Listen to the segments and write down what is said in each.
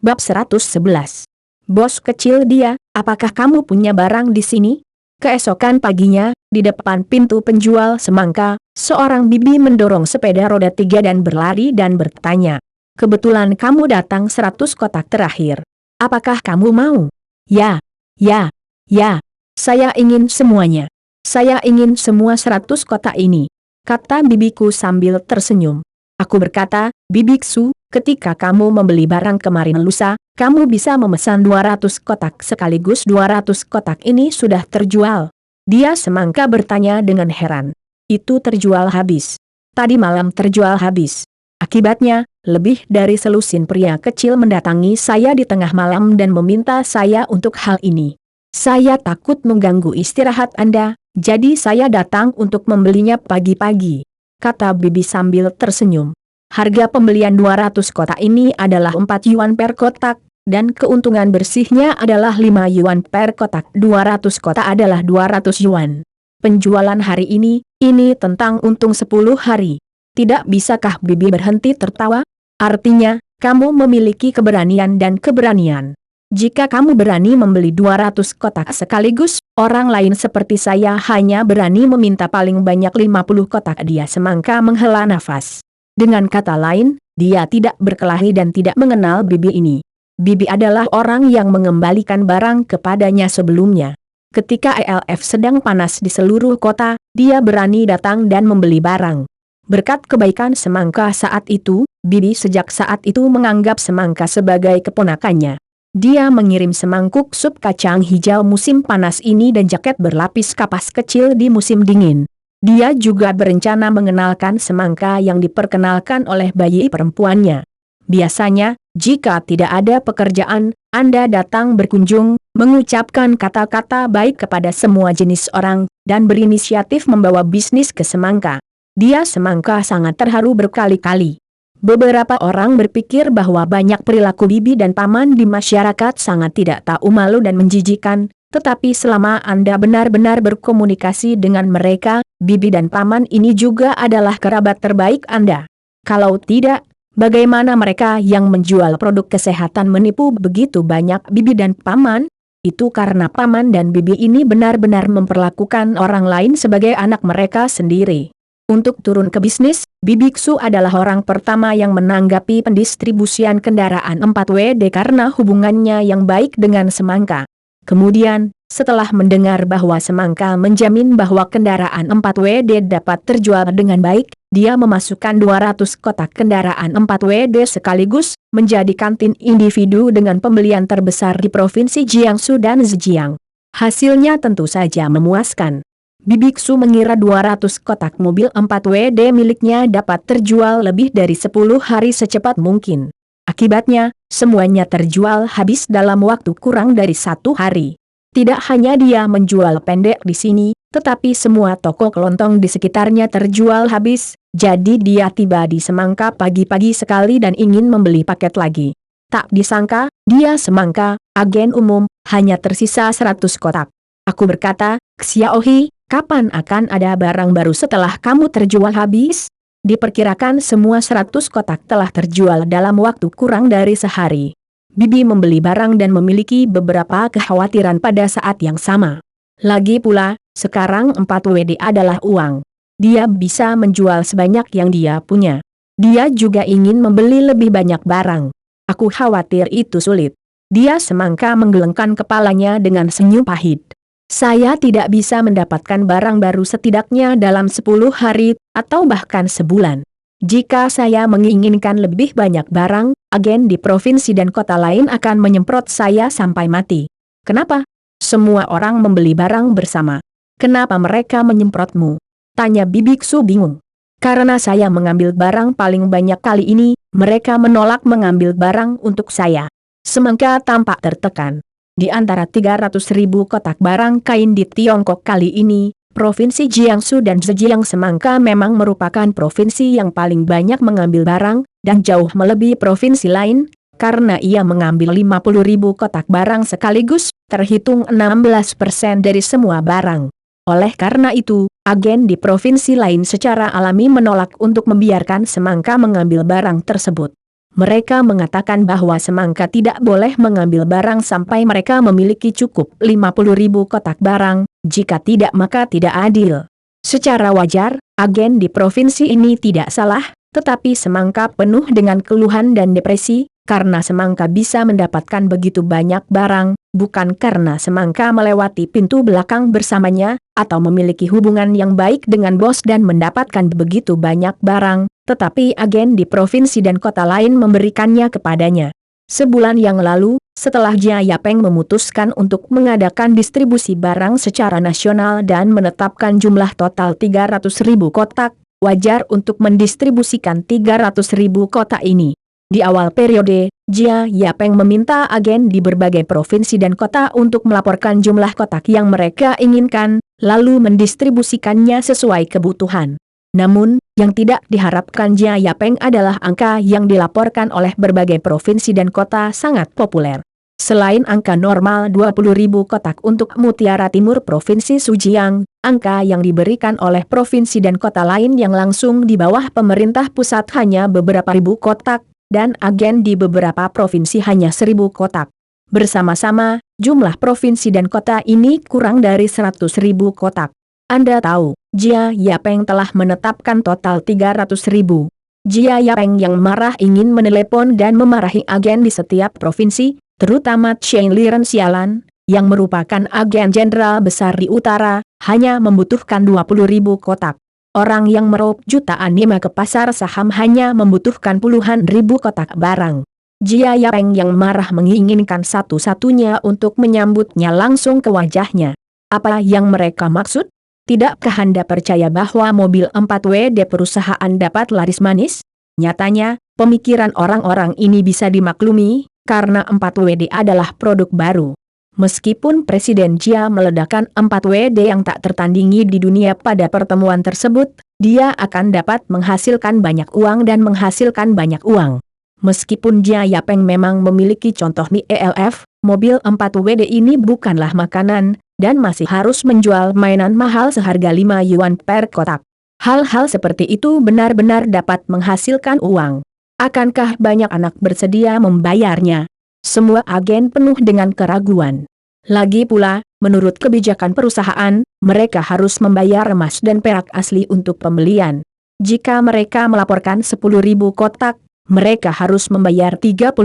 Bab 111. Bos kecil dia, apakah kamu punya barang di sini? Keesokan paginya, di depan pintu penjual semangka, seorang bibi mendorong sepeda roda 3 dan berlari dan bertanya. Kebetulan kamu datang 100 kotak terakhir. Apakah kamu mau? Ya, ya, ya. Saya ingin semuanya. Saya ingin semua 100 kotak ini, kata bibiku sambil tersenyum. Aku berkata, Bibiksu, ketika kamu membeli barang kemarin lusa, kamu bisa memesan 200 kotak sekaligus 200 kotak ini sudah terjual. Dia semangka bertanya dengan heran. Itu terjual habis. Tadi malam terjual habis. Akibatnya, lebih dari selusin pria kecil mendatangi saya di tengah malam dan meminta saya untuk hal ini. Saya takut mengganggu istirahat Anda, jadi saya datang untuk membelinya pagi-pagi, kata bibi sambil tersenyum. Harga pembelian 200 kotak ini adalah 4 yuan per kotak, dan keuntungan bersihnya adalah 5 yuan per kotak. 200 kotak adalah 200 yuan. Penjualan hari ini tentang untung 10 hari. Tidak bisakah bibi berhenti tertawa? Artinya, kamu memiliki keberanian dan keberanian. Jika kamu berani membeli 200 kotak sekaligus, orang lain seperti saya hanya berani meminta paling banyak 50 kotak. Dia semangka menghela nafas. Dengan kata lain, dia tidak berkelahi dan tidak mengenal bibi ini. Bibi adalah orang yang mengembalikan barang kepadanya sebelumnya. Ketika ELF sedang panas di seluruh kota, dia berani datang dan membeli barang. Berkat kebaikan semangka saat itu, bibi sejak saat itu menganggap semangka sebagai keponakannya. Dia mengirim semangkuk sup kacang hijau musim panas ini dan jaket berlapis kapas kecil di musim dingin. Dia juga berencana mengenalkan semangka yang diperkenalkan oleh bayi perempuannya. Biasanya, jika tidak ada pekerjaan, Anda datang berkunjung, mengucapkan kata-kata baik kepada semua jenis orang, dan berinisiatif membawa bisnis ke semangka. Dia semangka sangat terharu berkali-kali. Beberapa orang berpikir bahwa banyak perilaku bibi dan paman di masyarakat sangat tidak tahu malu dan menjijikan, tetapi selama Anda benar-benar berkomunikasi dengan mereka, bibi dan paman ini juga adalah kerabat terbaik Anda. Kalau tidak, bagaimana mereka yang menjual produk kesehatan menipu begitu banyak bibi dan paman? Itu karena paman dan bibi ini benar-benar memperlakukan orang lain sebagai anak mereka sendiri. Untuk turun ke bisnis, Bibiksu adalah orang pertama yang menanggapi pendistribusian kendaraan 4WD karena hubungannya yang baik dengan semangka. Kemudian, setelah mendengar bahwa semangka menjamin bahwa kendaraan 4WD dapat terjual dengan baik, dia memasukkan 200 kotak kendaraan 4WD sekaligus, menjadi kantin individu dengan pembelian terbesar di Provinsi Jiangsu dan Zhejiang. Hasilnya tentu saja memuaskan. Bibiksu mengira 200 kotak mobil 4WD miliknya dapat terjual lebih dari 10 hari secepat mungkin. Akibatnya, semuanya terjual habis dalam waktu kurang dari 1 hari. Tidak hanya dia menjual pendek di sini, tetapi semua toko kelontong di sekitarnya terjual habis, jadi dia tiba di semangka pagi-pagi sekali dan ingin membeli paket lagi. Tak disangka, dia semangka, agen umum, hanya tersisa 100 kotak. Aku berkata, Xiaohi, kapan akan ada barang baru setelah kamu terjual habis? Diperkirakan semua 100 kotak telah terjual dalam waktu kurang dari sehari. Bibi membeli barang dan memiliki beberapa kekhawatiran pada saat yang sama. Lagi pula, sekarang 4WD adalah uang. Dia bisa menjual sebanyak yang dia punya. Dia juga ingin membeli lebih banyak barang. Aku khawatir itu sulit. Dia semangka menggelengkan kepalanya dengan senyum pahit. Saya tidak bisa mendapatkan barang baru setidaknya dalam 10 hari, atau bahkan sebulan. Jika saya menginginkan lebih banyak barang, agen di provinsi dan kota lain akan menyemprot saya sampai mati. Kenapa? Semua orang membeli barang bersama. Kenapa mereka menyemprotmu? Tanya Bibiksu bingung. Karena saya mengambil barang paling banyak kali ini, mereka menolak mengambil barang untuk saya. Semangka tampak tertekan. Di antara 300.000 kotak barang kain di Tiongkok kali ini, Provinsi Jiangsu dan Zhejiang semangka memang merupakan provinsi yang paling banyak mengambil barang, dan jauh melebihi provinsi lain, karena ia mengambil 50.000 kotak barang sekaligus, terhitung 16% dari semua barang. Oleh karena itu, agen di provinsi lain secara alami menolak untuk membiarkan semangka mengambil barang tersebut. Mereka mengatakan bahwa semangka tidak boleh mengambil barang sampai mereka memiliki cukup 50.000 kotak barang, jika tidak maka tidak adil. Secara wajar, agen di provinsi ini tidak salah, tetapi semangka penuh dengan keluhan dan depresi, karena semangka bisa mendapatkan begitu banyak barang, bukan karena semangka melewati pintu belakang bersamanya, atau memiliki hubungan yang baik dengan bos dan mendapatkan begitu banyak barang, tetapi agen di provinsi dan kota lain memberikannya kepadanya. Sebulan yang lalu, setelah Jia Yapeng memutuskan untuk mengadakan distribusi barang secara nasional dan menetapkan jumlah total 300.000 kotak, wajar untuk mendistribusikan 300.000 kotak ini. Di awal periode, Jia Yapeng meminta agen di berbagai provinsi dan kota untuk melaporkan jumlah kotak yang mereka inginkan, lalu mendistribusikannya sesuai kebutuhan. Namun, yang tidak diharapkan Jia Yapeng adalah angka yang dilaporkan oleh berbagai provinsi dan kota sangat populer. Selain angka normal 20.000 kotak untuk Mutiara Timur Provinsi Sujiang, angka yang diberikan oleh provinsi dan kota lain yang langsung di bawah pemerintah pusat hanya beberapa ribu kotak, dan agen di beberapa provinsi hanya 1.000 kotak. Bersama-sama, jumlah provinsi dan kota ini kurang dari 100.000 kotak. Anda tahu, Jia Yapeng telah menetapkan total 300.000. Jia Yapeng yang marah ingin menelepon dan memarahi agen di setiap provinsi, terutama Chen Liren Sialan, yang merupakan agen jenderal besar di utara, hanya membutuhkan 20.000 kotak. Orang yang meraup jutaan nima ke pasar saham hanya membutuhkan puluhan ribu kotak barang. Jia Yapeng yang marah menginginkan satu-satunya untuk menyambutnya langsung ke wajahnya. Apa yang mereka maksud? Tidakkah Anda percaya bahwa mobil 4WD perusahaan dapat laris manis? Nyatanya, pemikiran orang-orang ini bisa dimaklumi, karena 4WD adalah produk baru. Meskipun Presiden Jia meledakkan 4WD yang tak tertandingi di dunia pada pertemuan tersebut, dia akan dapat menghasilkan banyak uang dan menghasilkan banyak uang. Meskipun Jia Yapeng memang memiliki contoh di ELF, mobil 4WD ini bukanlah makanan, dan masih harus menjual mainan mahal seharga 5 yuan per kotak. Hal-hal seperti itu benar-benar dapat menghasilkan uang. Akankah banyak anak bersedia membayarnya? Semua agen penuh dengan keraguan. Lagi pula, menurut kebijakan perusahaan, mereka harus membayar emas dan perak asli untuk pembelian. Jika mereka melaporkan 10.000 kotak, mereka harus membayar 30.000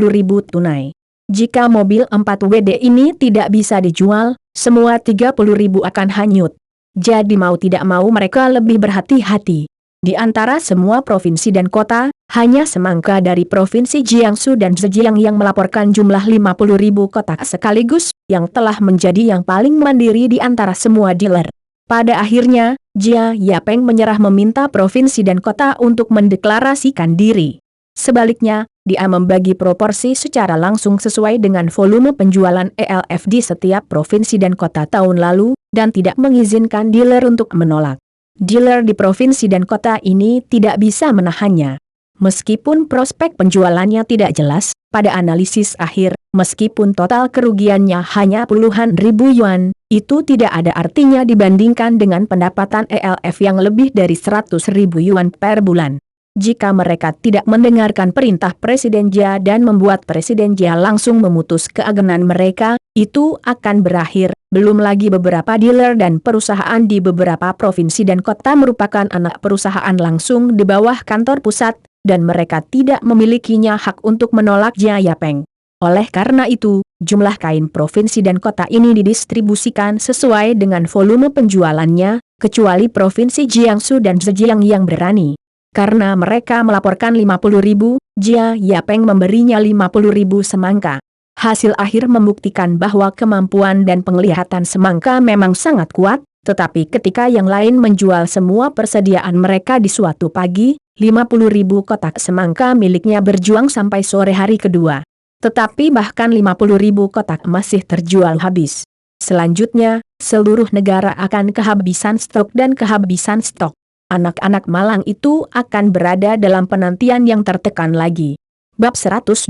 tunai. Jika mobil 4WD ini tidak bisa dijual, semua 30.000 akan hanyut. Jadi mau tidak mau mereka lebih berhati-hati. Di antara semua provinsi dan kota, hanya semangka dari provinsi Jiangsu dan Zhejiang yang melaporkan jumlah 50.000 kotak sekaligus, yang telah menjadi yang paling mandiri di antara semua dealer. Pada akhirnya, Jia Yapeng menyerah meminta provinsi dan kota untuk mendeklarasikan diri. Sebaliknya, dia membagi proporsi secara langsung sesuai dengan volume penjualan ELF di setiap provinsi dan kota tahun lalu, dan tidak mengizinkan dealer untuk menolak. Dealer di provinsi dan kota ini tidak bisa menahannya. Meskipun prospek penjualannya tidak jelas, pada analisis akhir, meskipun total kerugiannya hanya puluhan ribu yuan, itu tidak ada artinya dibandingkan dengan pendapatan ELF yang lebih dari 100.000 yuan per bulan. Jika mereka tidak mendengarkan perintah Presiden Jia dan membuat Presiden Jia langsung memutus keagenan mereka, itu akan berakhir. Belum lagi beberapa dealer dan perusahaan di beberapa provinsi dan kota merupakan anak perusahaan langsung di bawah kantor pusat, dan mereka tidak memilikinya hak untuk menolak Jia Yapeng. Oleh karena itu, jumlah kain provinsi dan kota ini didistribusikan sesuai dengan volume penjualannya, kecuali provinsi Jiangsu dan Zhejiang yang berani. Karena mereka melaporkan 50.000, Jia Yapeng memberinya 50.000 semangka. Hasil akhir membuktikan bahwa kemampuan dan penglihatan semangka memang sangat kuat, tetapi ketika yang lain menjual semua persediaan mereka di suatu pagi, 50.000 kotak semangka miliknya berjuang sampai sore hari kedua. Tetapi bahkan 50.000 kotak masih terjual habis. Selanjutnya, seluruh negara akan kehabisan stok dan kehabisan stok. Anak-anak malang itu akan berada dalam penantian yang tertekan lagi. Bab 112.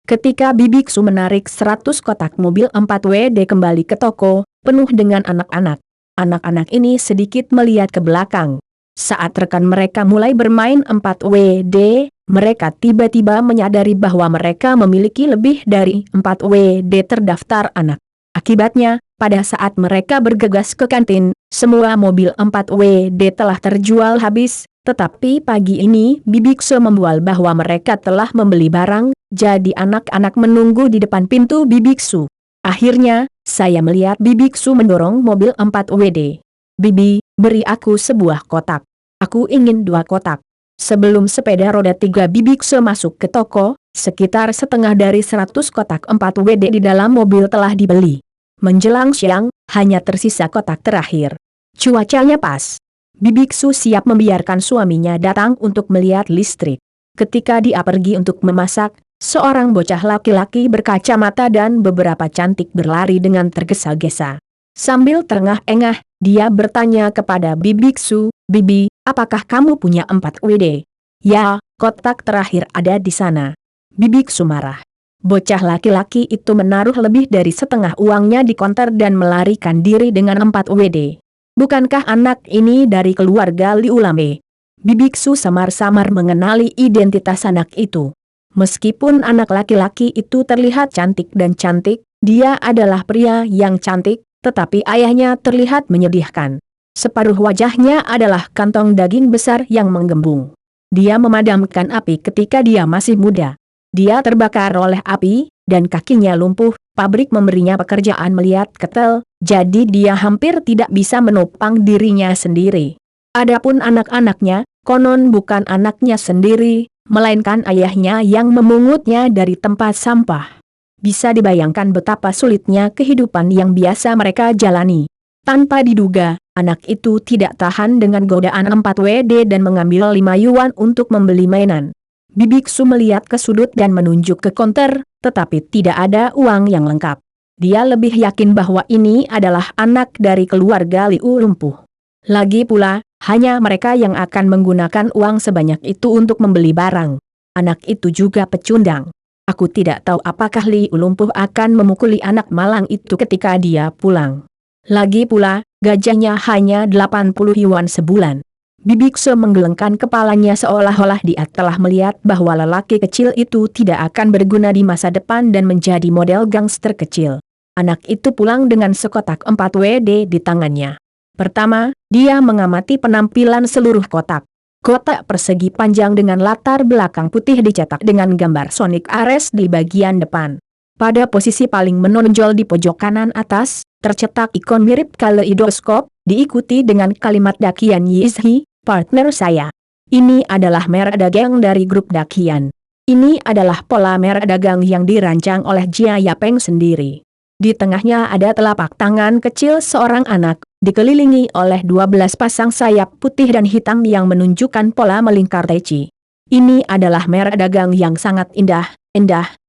Ketika Bibiksu menarik 100 kotak mobil 4WD kembali ke toko, penuh dengan anak-anak. Anak-anak ini sedikit melihat ke belakang. Saat rekan mereka mulai bermain 4WD, Mereka tiba-tiba menyadari bahwa mereka memiliki lebih dari 4 WD terdaftar anak. Akibatnya, pada saat mereka bergegas ke kantin, semua mobil 4 WD telah terjual habis, tetapi pagi ini Bibiksu membual bahwa mereka telah membeli barang, jadi anak-anak menunggu di depan pintu Bibiksu. Akhirnya, saya melihat Bibiksu mendorong mobil 4 WD. "Bibi, beri aku sebuah kotak. Aku ingin 2 kotak." Sebelum sepeda roda 3 Bibiksu masuk ke toko, sekitar setengah dari 100 kotak 4 WD di dalam mobil telah dibeli. Menjelang siang, hanya tersisa kotak terakhir. Cuacanya pas. Bibiksu siap membiarkan suaminya datang untuk melihat listrik. Ketika dia pergi untuk memasak, seorang bocah laki-laki berkacamata dan beberapa cantik berlari dengan tergesa-gesa. Sambil terengah-engah, dia bertanya kepada Bibiksu, "Bibi, apakah kamu punya 4 WD?" "Ya, kotak terakhir ada di sana." Bibiksu marah. Bocah laki-laki itu menaruh lebih dari setengah uangnya di konter dan melarikan diri dengan 4 WD. Bukankah anak ini dari keluarga Liu Lame? Bibiksu samar-samar mengenali identitas anak itu. Meskipun anak laki-laki itu terlihat cantik dan cantik, dia adalah pria yang cantik, tetapi ayahnya terlihat menyedihkan. Separuh wajahnya adalah kantong daging besar yang menggembung. Dia memadamkan api ketika dia masih muda. Dia terbakar oleh api, dan kakinya lumpuh. Pabrik memberinya pekerjaan melihat ketel, jadi dia hampir tidak bisa menopang dirinya sendiri. Adapun anak-anaknya, konon bukan anaknya sendiri, melainkan ayahnya yang memungutnya dari tempat sampah. Bisa dibayangkan betapa sulitnya kehidupan yang biasa mereka jalani. Tanpa diduga, anak itu tidak tahan dengan godaan 4 WD dan mengambil 5 yuan untuk membeli mainan. Bibiksu melihat ke sudut dan menunjuk ke konter, tetapi tidak ada uang yang lengkap. Dia lebih yakin bahwa ini adalah anak dari keluarga Liu lumpuh. Lagi pula, hanya mereka yang akan menggunakan uang sebanyak itu untuk membeli barang. Anak itu juga pecundang. Aku tidak tahu apakah Liu lumpuh akan memukuli anak malang itu ketika dia pulang. Lagi pula, gajinya hanya 80 yuan sebulan. Bibiksu menggelengkan kepalanya seolah-olah dia telah melihat bahwa lelaki kecil itu tidak akan berguna di masa depan dan menjadi model gangster kecil. Anak itu pulang dengan sekotak 4 WD di tangannya. Pertama, dia mengamati penampilan seluruh kotak. Kotak persegi panjang dengan latar belakang putih dicetak dengan gambar Sonic Ares di bagian depan. Pada posisi paling menonjol di pojok kanan atas, tercetak ikon mirip kaleidoskop, diikuti dengan kalimat Dakian Yizhi, partner saya. Ini adalah merek dagang dari grup Dakian. Ini adalah pola merek dagang yang dirancang oleh Jia Yapeng sendiri. Di tengahnya ada telapak tangan kecil seorang anak, dikelilingi oleh 12 pasang sayap putih dan hitam yang menunjukkan pola melingkar Tai Chi. Ini adalah merek dagang yang sangat indah,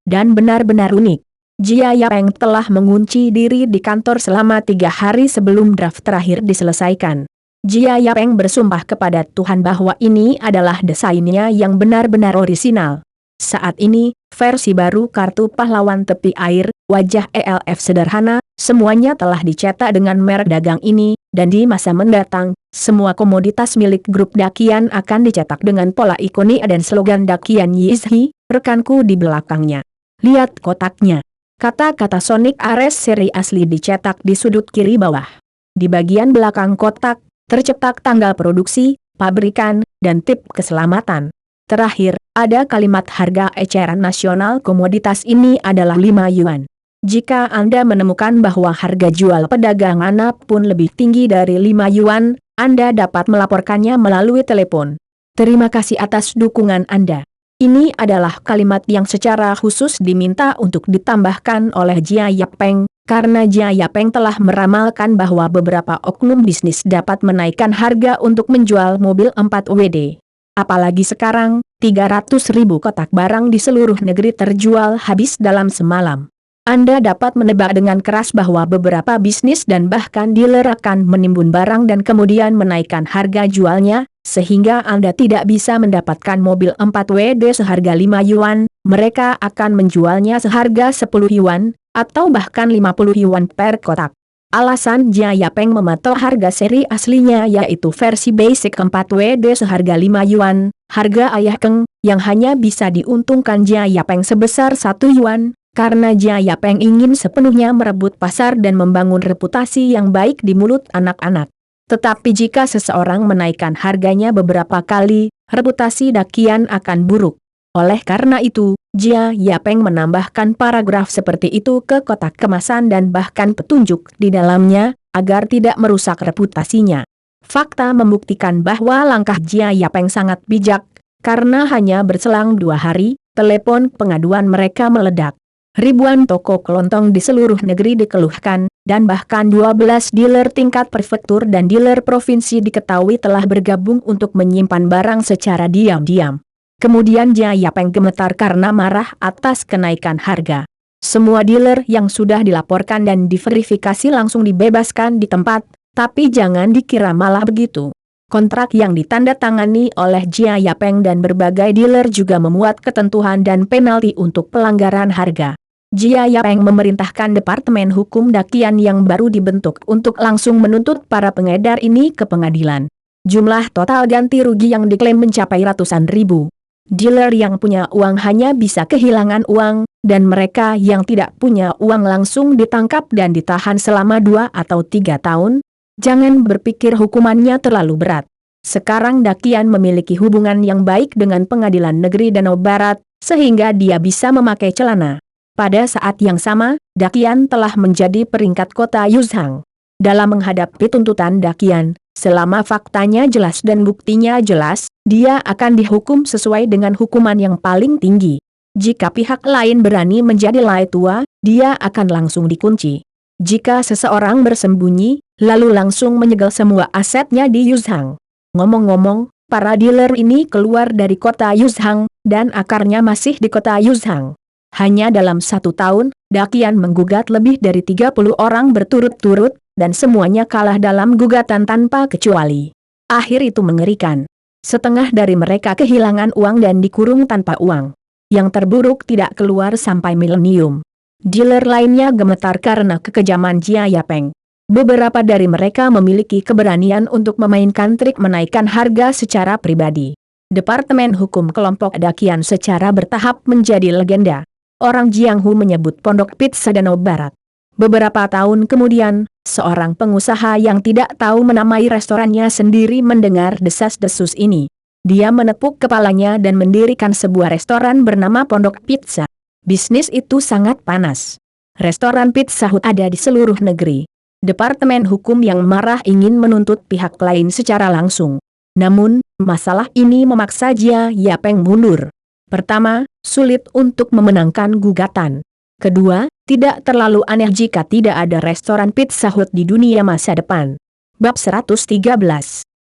dan benar-benar unik. Jia Yapeng telah mengunci diri di kantor selama 3 hari sebelum draft terakhir diselesaikan. Jia Yapeng bersumpah kepada Tuhan bahwa ini adalah desainnya yang benar-benar orisinal. Saat ini, versi baru kartu pahlawan tepi air, wajah ELF sederhana, semuanya telah dicetak dengan merek dagang ini, dan di masa mendatang, semua komoditas milik grup Dakian akan dicetak dengan pola ikonik dan slogan Dakian Yizhi, rekanku di belakangnya. Lihat kotaknya. Kata-kata Sonic Ares seri asli dicetak di sudut kiri bawah. Di bagian belakang kotak, tercetak tanggal produksi, pabrikan, dan tip keselamatan. Terakhir, ada kalimat harga eceran nasional komoditas ini adalah 5 yuan. Jika Anda menemukan bahwa harga jual pedagang Anda pun lebih tinggi dari 5 yuan, Anda dapat melaporkannya melalui telepon. Terima kasih atas dukungan Anda. Ini adalah kalimat yang secara khusus diminta untuk ditambahkan oleh Jia Yapeng, karena Jia Yapeng telah meramalkan bahwa beberapa oknum bisnis dapat menaikkan harga untuk menjual mobil 4 WD. Apalagi sekarang, 300.000 kotak barang di seluruh negeri terjual habis dalam semalam. Anda dapat menebak dengan keras bahwa beberapa bisnis dan bahkan dealer akan menimbun barang dan kemudian menaikkan harga jualnya, sehingga Anda tidak bisa mendapatkan mobil 4 WD seharga 5 yuan, mereka akan menjualnya seharga 10 yuan, atau bahkan 50 yuan per kotak. Alasan Jia Yapeng mematok harga seri aslinya yaitu versi basic 4WD seharga 5 yuan, harga ayah Keng, yang hanya bisa diuntungkan Jia Yapeng sebesar 1 yuan, karena Jia Yapeng ingin sepenuhnya merebut pasar dan membangun reputasi yang baik di mulut anak-anak. Tetapi jika seseorang menaikkan harganya beberapa kali, reputasi Dakian akan buruk. Oleh karena itu, Jia Yapeng menambahkan paragraf seperti itu ke kotak kemasan dan bahkan petunjuk di dalamnya, agar tidak merusak reputasinya. Fakta membuktikan bahwa langkah Jia Yapeng sangat bijak, karena hanya berselang 2 hari, telepon pengaduan mereka meledak. Ribuan toko kelontong di seluruh negeri dikeluhkan, dan bahkan 12 dealer tingkat prefektur dan dealer provinsi diketahui telah bergabung untuk menyimpan barang secara diam-diam. Kemudian Jia Yapeng gemetar karena marah atas kenaikan harga. Semua dealer yang sudah dilaporkan dan diverifikasi langsung dibebaskan di tempat, tapi jangan dikira malah begitu. Kontrak yang ditandatangani oleh Jia Yapeng dan berbagai dealer juga memuat ketentuan dan penalti untuk pelanggaran harga. Jia Yapeng memerintahkan Departemen Hukum Dakian yang baru dibentuk untuk langsung menuntut para pengedar ini ke pengadilan. Jumlah total ganti rugi yang diklaim mencapai ratusan ribu. Dealer yang punya uang hanya bisa kehilangan uang, dan mereka yang tidak punya uang langsung ditangkap dan ditahan selama 2 atau 3 tahun. Jangan berpikir hukumannya terlalu berat. Sekarang Dakian memiliki hubungan yang baik dengan Pengadilan Negeri Danau Barat, sehingga dia bisa memakai celana. Pada saat yang sama, Dakian telah menjadi peringkat kota Yuzhang. Dalam menghadapi tuntutan Dakian, selama faktanya jelas dan buktinya jelas, dia akan dihukum sesuai dengan hukuman yang paling tinggi. Jika pihak lain berani menjadi lai tua, dia akan langsung dikunci. Jika seseorang bersembunyi, lalu langsung menyegel semua asetnya di Yuzhang. Ngomong-ngomong, para dealer ini keluar dari kota Yuzhang, dan akarnya masih di kota Yuzhang. Hanya dalam 1 tahun, Dakian menggugat lebih dari 30 orang berturut-turut, dan semuanya kalah dalam gugatan tanpa kecuali. Akhir itu mengerikan. Setengah dari mereka kehilangan uang dan dikurung tanpa uang. Yang terburuk tidak keluar sampai milenium. Dealer lainnya gemetar karena kekejaman Jia Yapeng. Beberapa dari mereka memiliki keberanian untuk memainkan trik menaikkan harga secara pribadi. Departemen Hukum Kelompok Dakian secara bertahap menjadi legenda. Orang Jianghu menyebut Pondok Pizza Danau Barat. Beberapa tahun kemudian, seorang pengusaha yang tidak tahu menamai restorannya sendiri mendengar desas-desus ini. Dia menepuk kepalanya dan mendirikan sebuah restoran bernama Pondok Pizza. Bisnis itu sangat panas. Restoran Pizza Hut ada di seluruh negeri. Departemen Hukum yang marah ingin menuntut pihak lain secara langsung. Namun, masalah ini memaksa Jia Yapeng mundur. Pertama, sulit untuk memenangkan gugatan. Kedua, tidak terlalu aneh jika tidak ada restoran Pizza Hut di dunia masa depan. Bab 113.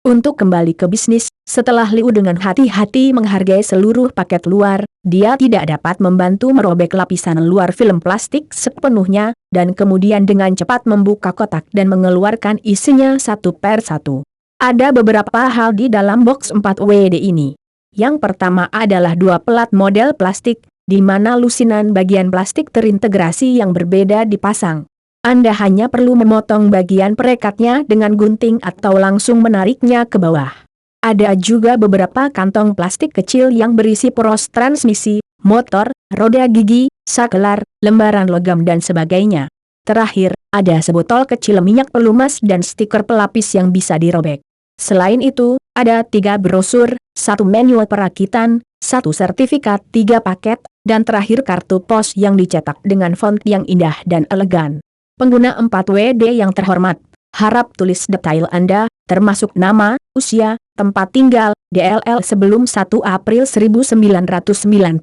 Untuk kembali ke bisnis, setelah Liu dengan hati-hati menghargai seluruh paket luar, dia tidak dapat membantu merobek lapisan luar film plastik sepenuhnya, dan kemudian dengan cepat membuka kotak dan mengeluarkan isinya satu per satu. Ada beberapa hal di dalam box 4WD ini. Yang pertama adalah 2 pelat model plastik, di mana lusinan bagian plastik terintegrasi yang berbeda dipasang. Anda hanya perlu memotong bagian perekatnya dengan gunting atau langsung menariknya ke bawah. Ada juga beberapa kantong plastik kecil yang berisi poros transmisi, motor, roda gigi, sakelar, lembaran logam dan sebagainya. Terakhir, ada sebotol kecil minyak pelumas dan stiker pelapis yang bisa dirobek. Selain itu, ada 3 brosur, 1 manual perakitan, 1 sertifikat, 3 paket, dan terakhir kartu pos yang dicetak dengan font yang indah dan elegan. Pengguna 4WD yang terhormat, harap tulis detail Anda, termasuk nama, usia, tempat tinggal, DLL sebelum 1 April 1992,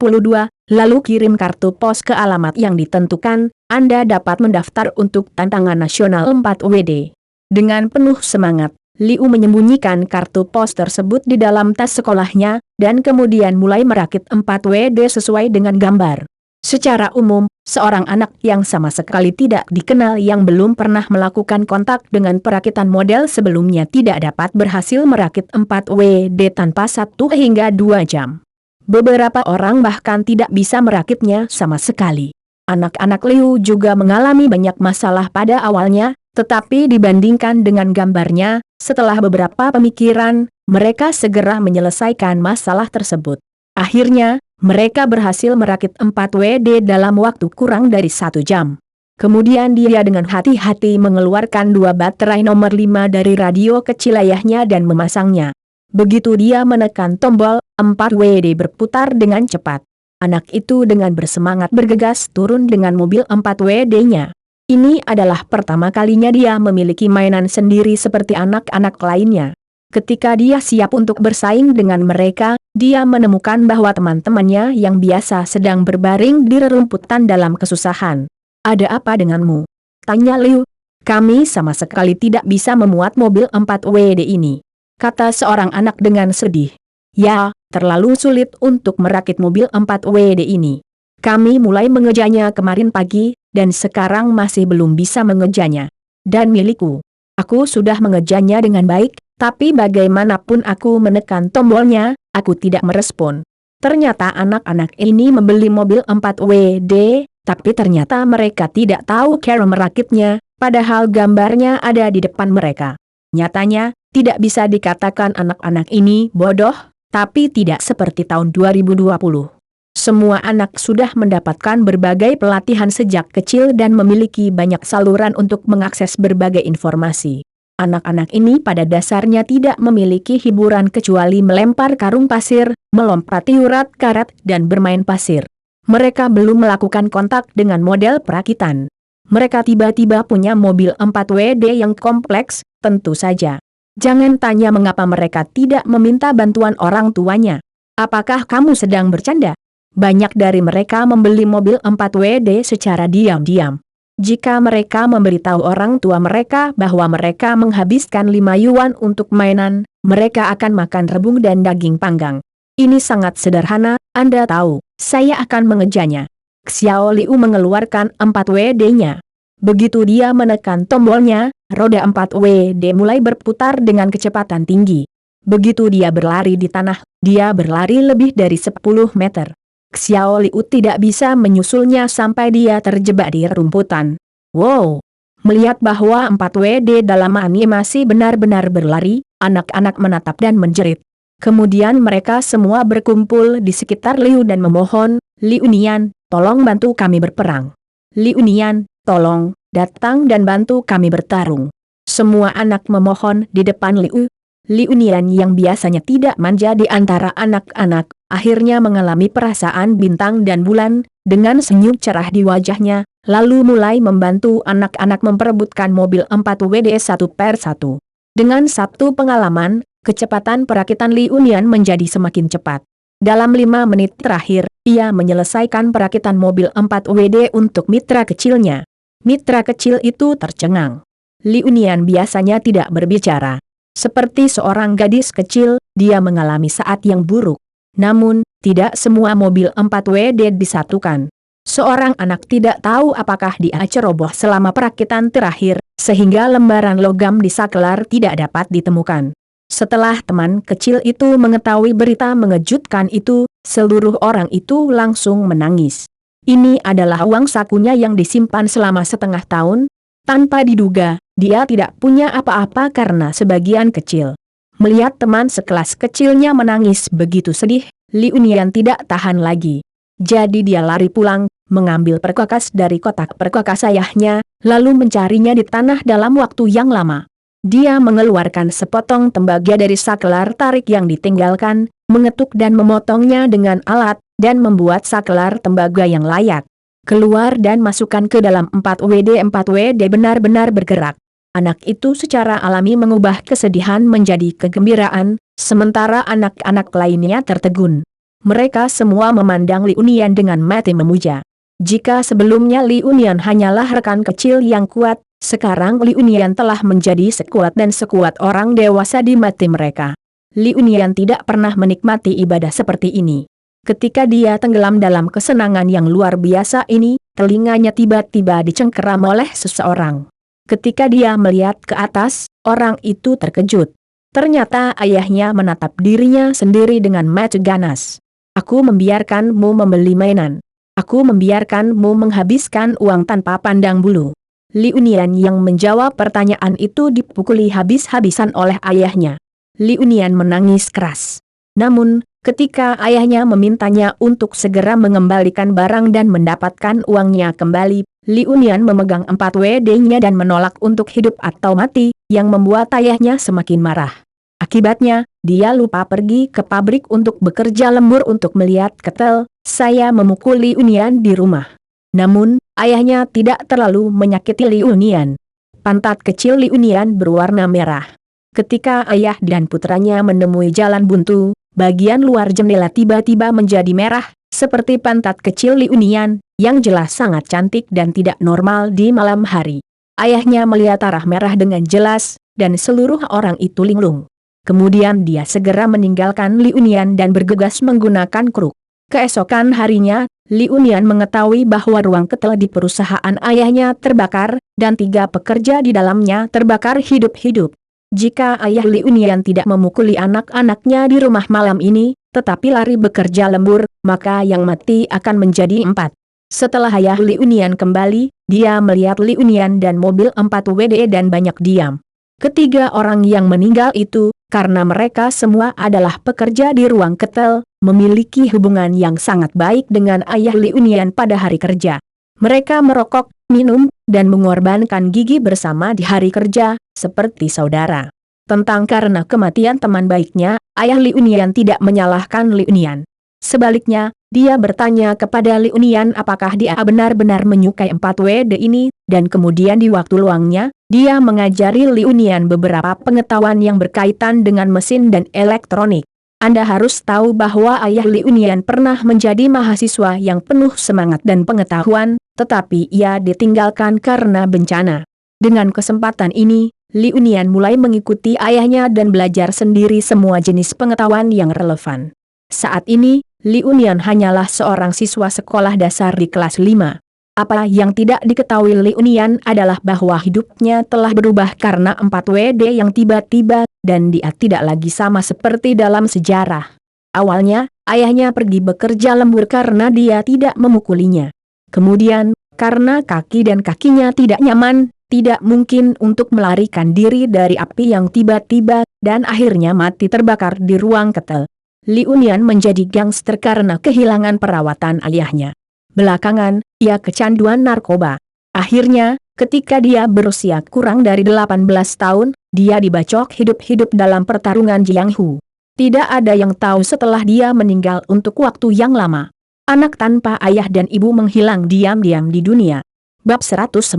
lalu kirim kartu pos ke alamat yang ditentukan. Anda dapat mendaftar untuk tantangan nasional 4WD. Dengan penuh semangat, Liu menyembunyikan kartu pos tersebut di dalam tas sekolahnya, dan kemudian mulai merakit 4WD sesuai dengan gambar. Secara umum, seorang anak yang sama sekali tidak dikenal yang belum pernah melakukan kontak dengan perakitan model sebelumnya tidak dapat berhasil merakit 4WD tanpa 1 hingga 2 jam. Beberapa orang bahkan tidak bisa merakitnya sama sekali. Anak-anak Liu juga mengalami banyak masalah pada awalnya, tetapi dibandingkan dengan gambarnya, setelah beberapa pemikiran, mereka segera menyelesaikan masalah tersebut. Akhirnya, mereka berhasil merakit 4 WD dalam waktu kurang dari 1 jam. Kemudian dia dengan hati-hati mengeluarkan 2 baterai nomor 5 dari radio kecil ayahnya dan memasangnya. Begitu dia menekan tombol, 4 WD berputar dengan cepat. Anak itu dengan bersemangat bergegas turun dengan mobil 4 WD-nya. Ini adalah pertama kalinya dia memiliki mainan sendiri seperti anak-anak lainnya. Ketika dia siap untuk bersaing dengan mereka, dia menemukan bahwa teman-temannya yang biasa sedang berbaring di rerumputan dalam kesusahan. "Ada apa denganmu?" tanya Liu. "Kami sama sekali tidak bisa memuat mobil 4 WD ini," kata seorang anak dengan sedih. "Ya, terlalu sulit untuk merakit mobil 4 WD ini. Kami mulai mengerjanya kemarin pagi, dan sekarang masih belum bisa mengerjanya. Dan milikku. Aku sudah mengerjanya dengan baik, tapi bagaimanapun aku menekan tombolnya, aku tidak merespon." Ternyata anak-anak ini membeli mobil 4 WD, tapi ternyata mereka tidak tahu cara merakitnya, padahal gambarnya ada di depan mereka. Nyatanya, tidak bisa dikatakan anak-anak ini bodoh, tapi tidak seperti tahun 2020. Semua anak sudah mendapatkan berbagai pelatihan sejak kecil dan memiliki banyak saluran untuk mengakses berbagai informasi. Anak-anak ini pada dasarnya tidak memiliki hiburan kecuali melempar karung pasir, melompati urat karet dan bermain pasir. Mereka belum melakukan kontak dengan model perakitan. Mereka tiba-tiba punya mobil 4 WD yang kompleks, tentu saja. Jangan tanya mengapa mereka tidak meminta bantuan orang tuanya. Apakah kamu sedang bercanda? Banyak dari mereka membeli mobil 4 WD secara diam-diam. Jika mereka memberitahu orang tua mereka bahwa mereka menghabiskan 5 yuan untuk mainan, mereka akan makan rebung dan daging panggang. Ini sangat sederhana, Anda tahu, saya akan mengerjanya. Xiao Liu mengeluarkan 4 WD-nya. Begitu dia menekan tombolnya, roda 4 WD mulai berputar dengan kecepatan tinggi. Begitu dia berlari di tanah, dia berlari lebih dari 10 meter. Xiao Liu tidak bisa menyusulnya sampai dia terjebak di rumputan. Wow! Melihat bahwa 4 WD dalam animasi benar-benar berlari, anak-anak menatap dan menjerit. Kemudian mereka semua berkumpul di sekitar Liu dan memohon, "Liu Nian, tolong bantu kami berperang. Liu Nian, tolong, datang dan bantu kami bertarung." Semua anak memohon di depan Liu. Liu Nian yang biasanya tidak manja di antara anak-anak, akhirnya mengalami perasaan bintang dan bulan, dengan senyum cerah di wajahnya, lalu mulai membantu anak-anak memperebutkan mobil 4 WD satu per satu. Dengan satu pengalaman, kecepatan perakitan Liu Nian menjadi semakin cepat. Dalam 5 menit terakhir, ia menyelesaikan perakitan mobil 4 WD untuk mitra kecilnya. Mitra kecil itu tercengang. Liu Nian biasanya tidak berbicara. Seperti seorang gadis kecil, dia mengalami saat yang buruk. Namun, tidak semua mobil 4 WD disatukan. Seorang anak tidak tahu apakah dia ceroboh selama perakitan terakhir, sehingga lembaran logam di saklar tidak dapat ditemukan. Setelah teman kecil itu mengetahui berita mengejutkan itu, seluruh orang itu langsung menangis. Ini adalah uang sakunya yang disimpan selama setengah tahun. Tanpa diduga, dia tidak punya apa-apa karena sebagian kecil. Melihat teman sekelas kecilnya menangis begitu sedih, Liu Nian tidak tahan lagi. Jadi dia lari pulang, mengambil perkakas dari kotak perkakas ayahnya, lalu mencarinya di tanah dalam waktu yang lama. Dia mengeluarkan sepotong tembaga dari saklar tarik yang ditinggalkan, mengetuk dan memotongnya dengan alat, dan membuat saklar tembaga yang layak. Keluar dan masukkan ke dalam 4 WD. 4 WD benar-benar bergerak. Anak itu secara alami mengubah kesedihan menjadi kegembiraan, sementara anak-anak lainnya tertegun. Mereka semua memandang Liu Nian dengan mata memuja. Jika sebelumnya Liu Nian hanyalah rekan kecil yang kuat, sekarang Liu Nian telah menjadi sekuat dan sekuat orang dewasa di mata mereka. Liu Nian tidak pernah menikmati ibadah seperti ini. Ketika dia tenggelam dalam kesenangan yang luar biasa ini, telinganya tiba-tiba dicengkeram oleh seseorang. Ketika dia melihat ke atas, orang itu terkejut. Ternyata ayahnya menatap dirinya sendiri dengan mata ganas. "Aku membiarkanmu membeli mainan. Aku membiarkanmu menghabiskan uang tanpa pandang bulu. Liu Nian yang menjawab pertanyaan itu dipukuli habis-habisan oleh ayahnya. Liu Nian menangis keras. Namun, ketika ayahnya memintanya untuk segera mengembalikan barang dan mendapatkan uangnya kembali, Liu Nian memegang 4 WD-nya dan menolak untuk hidup atau mati, yang membuat ayahnya semakin marah. Akibatnya, dia lupa pergi ke pabrik untuk bekerja lembur untuk melihat ketel. Saya memukul Liu Nian di rumah. Namun, ayahnya tidak terlalu menyakiti Liu Nian. Pantat kecil Liu Nian berwarna merah. Ketika ayah dan putranya menemui jalan buntu, bagian luar jendela tiba-tiba menjadi merah, seperti pantat kecil Liu Nian, yang jelas sangat cantik dan tidak normal di malam hari. Ayahnya melihat arah merah dengan jelas, dan seluruh orang itu linglung. Kemudian dia segera meninggalkan Liu Nian dan bergegas menggunakan kruk. Keesokan harinya, Liu Nian mengetahui bahwa ruang ketel di perusahaan ayahnya terbakar, dan 3 pekerja di dalamnya terbakar hidup-hidup. Jika ayah Liu Nian tidak memukuli anak-anaknya di rumah malam ini, tetapi lari bekerja lembur, maka yang mati akan menjadi 4. Setelah ayah Liu Nian kembali, dia melihat Liu Nian dan mobil 4 WD dan banyak diam. Ketiga orang yang meninggal itu, karena mereka semua adalah pekerja di ruang ketel, memiliki hubungan yang sangat baik dengan ayah Liu Nian pada hari kerja. Mereka merokok, minum, dan mengorbankan gigi bersama di hari kerja, seperti saudara. Tentang karena kematian teman baiknya, ayah Liu Nian tidak menyalahkan Liu Nian. Sebaliknya, dia bertanya kepada Liu Nian apakah dia benar-benar menyukai 4 WD ini, dan kemudian di waktu luangnya, dia mengajari Liu Nian beberapa pengetahuan yang berkaitan dengan mesin dan elektronik. Anda harus tahu bahwa ayah Liu Nian pernah menjadi mahasiswa yang penuh semangat dan pengetahuan, tetapi ia ditinggalkan karena bencana. Dengan kesempatan ini, Liu Nian mulai mengikuti ayahnya dan belajar sendiri semua jenis pengetahuan yang relevan. Saat ini, Liu Nian hanyalah seorang siswa sekolah dasar di kelas 5. Apa yang tidak diketahui Liu Nian adalah bahwa hidupnya telah berubah karena 4 WD yang tiba-tiba, dan dia tidak lagi sama seperti dalam sejarah. Awalnya, ayahnya pergi bekerja lembur karena dia tidak memukulinya. Kemudian, karena kaki dan kakinya tidak nyaman, tidak mungkin untuk melarikan diri dari api yang tiba-tiba, dan akhirnya mati terbakar di ruang ketel. Liu Nian menjadi gangster karena kehilangan perawatan ayahnya. Belakangan, ia kecanduan narkoba. Akhirnya, ketika dia berusia kurang dari 18 tahun, dia dibacok hidup-hidup dalam pertarungan Jianghu. Tidak ada yang tahu setelah dia meninggal untuk waktu yang lama. Anak tanpa ayah dan ibu menghilang diam-diam di dunia. Bab 114.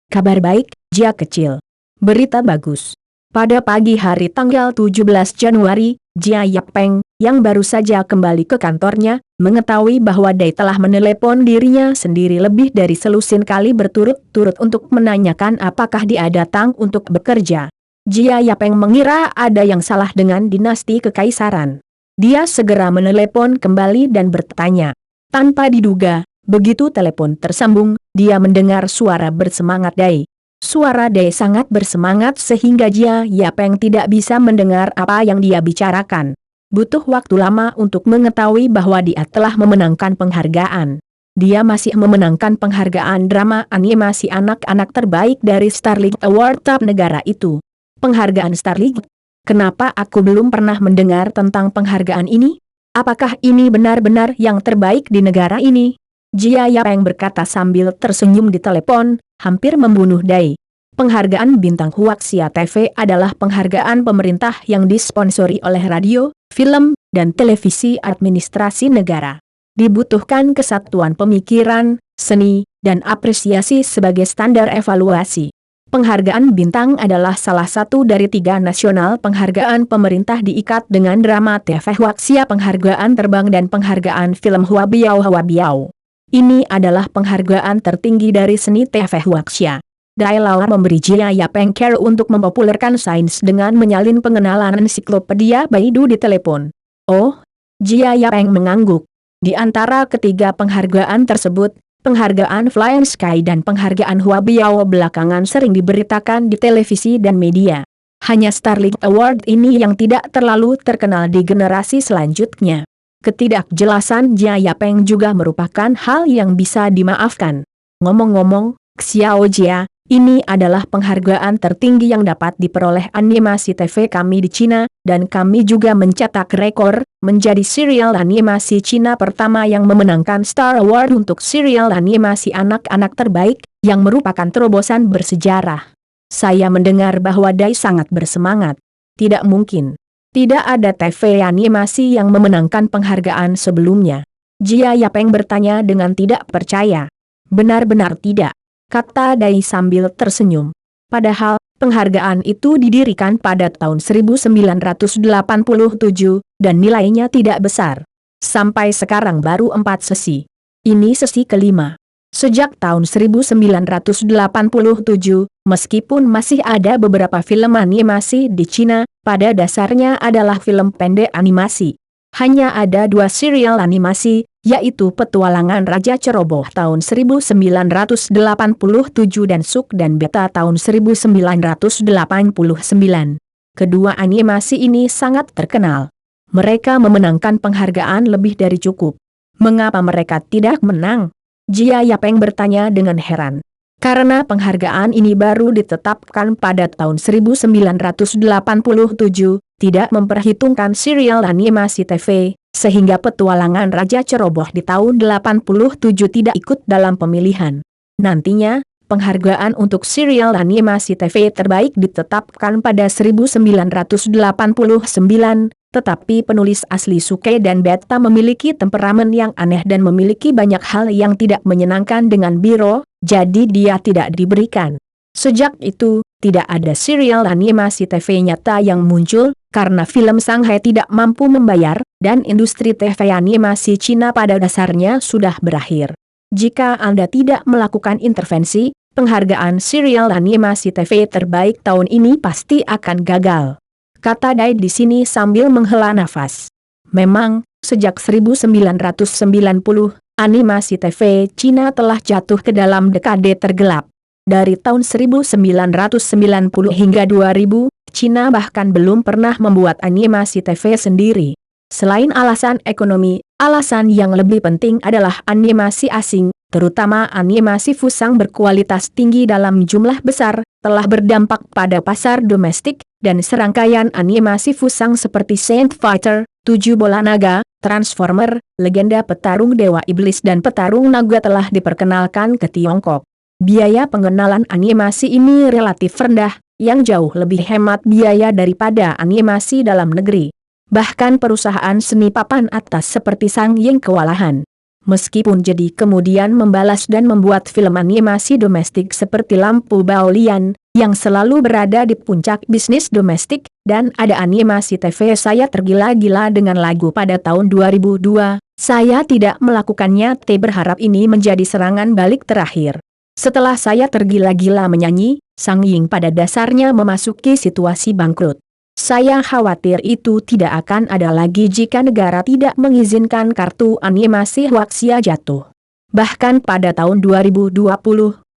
Kabar baik, Jia kecil. Berita bagus. Pada pagi hari tanggal 17 Januari, Jia Yapeng, yang baru saja kembali ke kantornya, mengetahui bahwa Dai telah menelepon dirinya sendiri lebih dari selusin kali berturut-turut untuk menanyakan apakah dia datang untuk bekerja. Jia Yapeng mengira ada yang salah dengan dinasti kekaisaran. Dia segera menelepon kembali dan bertanya. Tanpa diduga, begitu telepon tersambung, dia mendengar suara bersemangat Dai. Suara Dai sangat bersemangat sehingga Jia Yapeng tidak bisa mendengar apa yang dia bicarakan. Butuh waktu lama untuk mengetahui bahwa dia telah memenangkan penghargaan. Dia masih memenangkan penghargaan drama animasi anak-anak terbaik dari Starleague Award Top negara itu. Penghargaan Starleague? Kenapa aku belum pernah mendengar tentang penghargaan ini? Apakah ini benar-benar yang terbaik di negara ini? Jia Yapeng berkata sambil tersenyum di telepon, hampir membunuh Dai. Penghargaan Bintang Huaxia TV adalah penghargaan pemerintah yang disponsori oleh radio, film, dan televisi administrasi negara. Dibutuhkan kesatuan pemikiran, seni, dan apresiasi sebagai standar evaluasi. Penghargaan Bintang adalah salah satu dari 3 nasional penghargaan pemerintah diikat dengan drama TV Huaxia, penghargaan terbang dan penghargaan film Huabiao Huabiao. Ini adalah penghargaan tertinggi dari seni TV Huaxia. Dai Lao memberi Jia Yapeng care untuk mempopulerkan sains dengan menyalin pengenalan ensiklopedia Baidu di telepon. Oh, Jia Yapeng mengangguk. Di antara ketiga penghargaan tersebut, penghargaan Flying Sky dan penghargaan Huabiao belakangan sering diberitakan di televisi dan media. Hanya Starleague Award ini yang tidak terlalu terkenal di generasi selanjutnya. Ketidakjelasan Jia Yapeng juga merupakan hal yang bisa dimaafkan. Ngomong-ngomong, Xiao Jia, ini adalah penghargaan tertinggi yang dapat diperoleh animasi TV kami di Cina, dan kami juga mencetak rekor, menjadi serial animasi Cina pertama yang memenangkan Star Award untuk serial animasi anak-anak terbaik, yang merupakan terobosan bersejarah. Saya mendengar bahwa Dai sangat bersemangat. Tidak mungkin. Tidak ada TV animasi yang memenangkan penghargaan sebelumnya. Jia Yapeng bertanya dengan tidak percaya. Benar-benar tidak, kata Dai sambil tersenyum. Padahal, penghargaan itu didirikan pada tahun 1987, dan nilainya tidak besar. Sampai sekarang baru 4 sesi. Ini sesi kelima. Sejak tahun 1987, meskipun masih ada beberapa film animasi di Cina, pada dasarnya adalah film pendek animasi. Hanya ada 2 serial animasi, yaitu Petualangan Raja Ceroboh tahun 1987 dan Suk dan Beta tahun 1989. Kedua animasi ini sangat terkenal. Mereka memenangkan penghargaan lebih dari cukup. Mengapa mereka tidak menang? Jia Yapeng bertanya dengan heran. Karena penghargaan ini baru ditetapkan pada tahun 1987, tidak memperhitungkan serial animasi TV, sehingga Petualangan Raja Ceroboh di tahun 87 tidak ikut dalam pemilihan. Nantinya, penghargaan untuk serial animasi TV terbaik ditetapkan pada 1989, tetapi penulis asli Suke dan Beta memiliki temperamen yang aneh dan memiliki banyak hal yang tidak menyenangkan dengan Biro, jadi dia tidak diberikan. Sejak itu, tidak ada serial animasi TV nyata yang muncul, karena film Shanghai tidak mampu membayar, dan industri TV animasi Cina pada dasarnya sudah berakhir. Jika Anda tidak melakukan intervensi, penghargaan serial animasi TV terbaik tahun ini pasti akan gagal, kata Dai di sini sambil menghela nafas. Memang, sejak 1990, animasi TV Cina telah jatuh ke dalam dekade tergelap. Dari tahun 1990 hingga 2000, Cina bahkan belum pernah membuat animasi TV sendiri. Selain alasan ekonomi, alasan yang lebih penting adalah animasi asing, terutama animasi fusang berkualitas tinggi dalam jumlah besar, telah berdampak pada pasar domestik, dan serangkaian animasi fusang seperti Saint Fighter, 7 Bola Naga, Transformer, Legenda Petarung Dewa Iblis dan Petarung Naga telah diperkenalkan ke Tiongkok. Biaya pengenalan animasi ini relatif rendah, yang jauh lebih hemat biaya daripada animasi dalam negeri. Bahkan perusahaan seni papan atas seperti Sangying kewalahan. Meskipun jadi kemudian membalas dan membuat film animasi domestik seperti Lampu Baolian, yang selalu berada di puncak bisnis domestik, dan ada animasi TV Saya Tergila-Gila dengan lagu pada tahun 2002, saya tidak melakukannya. Berharap ini menjadi serangan balik terakhir. Setelah Saya Tergila-Gila menyanyi, Sangying pada dasarnya memasuki situasi bangkrut. Saya khawatir itu tidak akan ada lagi jika negara tidak mengizinkan kartu animasi Huaxia jatuh. Bahkan pada tahun 2020,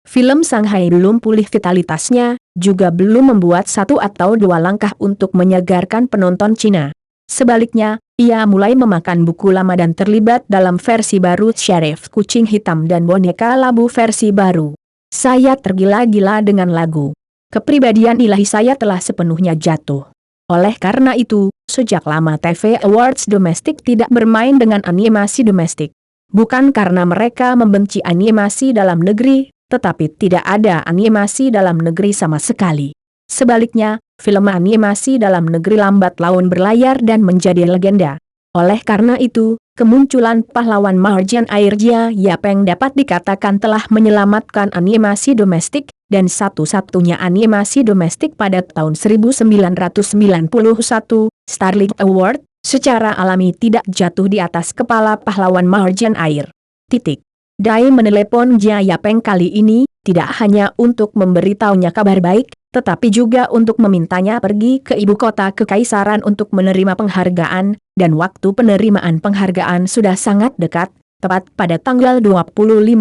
film Shanghai belum pulih vitalitasnya, juga belum membuat 1 atau 2 langkah untuk menyegarkan penonton Cina. Sebaliknya, ia mulai memakan buku lama dan terlibat dalam versi baru Sheriff Kucing Hitam dan Boneka Labu versi baru. Saya Tergila-Gila dengan lagu. Kepribadian ilahi saya telah sepenuhnya jatuh. Oleh karena itu, sejak lama TV Awards domestik tidak bermain dengan animasi domestik. Bukan karena mereka membenci animasi dalam negeri, tetapi tidak ada animasi dalam negeri sama sekali. Sebaliknya, film animasi dalam negeri lambat laun berlayar dan menjadi legenda. Oleh karena itu, kemunculan pahlawan Marjan Air Jia Yapeng dapat dikatakan telah menyelamatkan animasi domestik, dan satu-satunya animasi domestik pada tahun 1991, Starling Award, secara alami tidak jatuh di atas kepala pahlawan Marjan Air. Dai menelepon Jia Yapeng kali ini, tidak hanya untuk memberitahunya kabar baik, tetapi juga untuk memintanya pergi ke ibu kota kekaisaran untuk menerima penghargaan, dan waktu penerimaan penghargaan sudah sangat dekat, tepat pada tanggal 25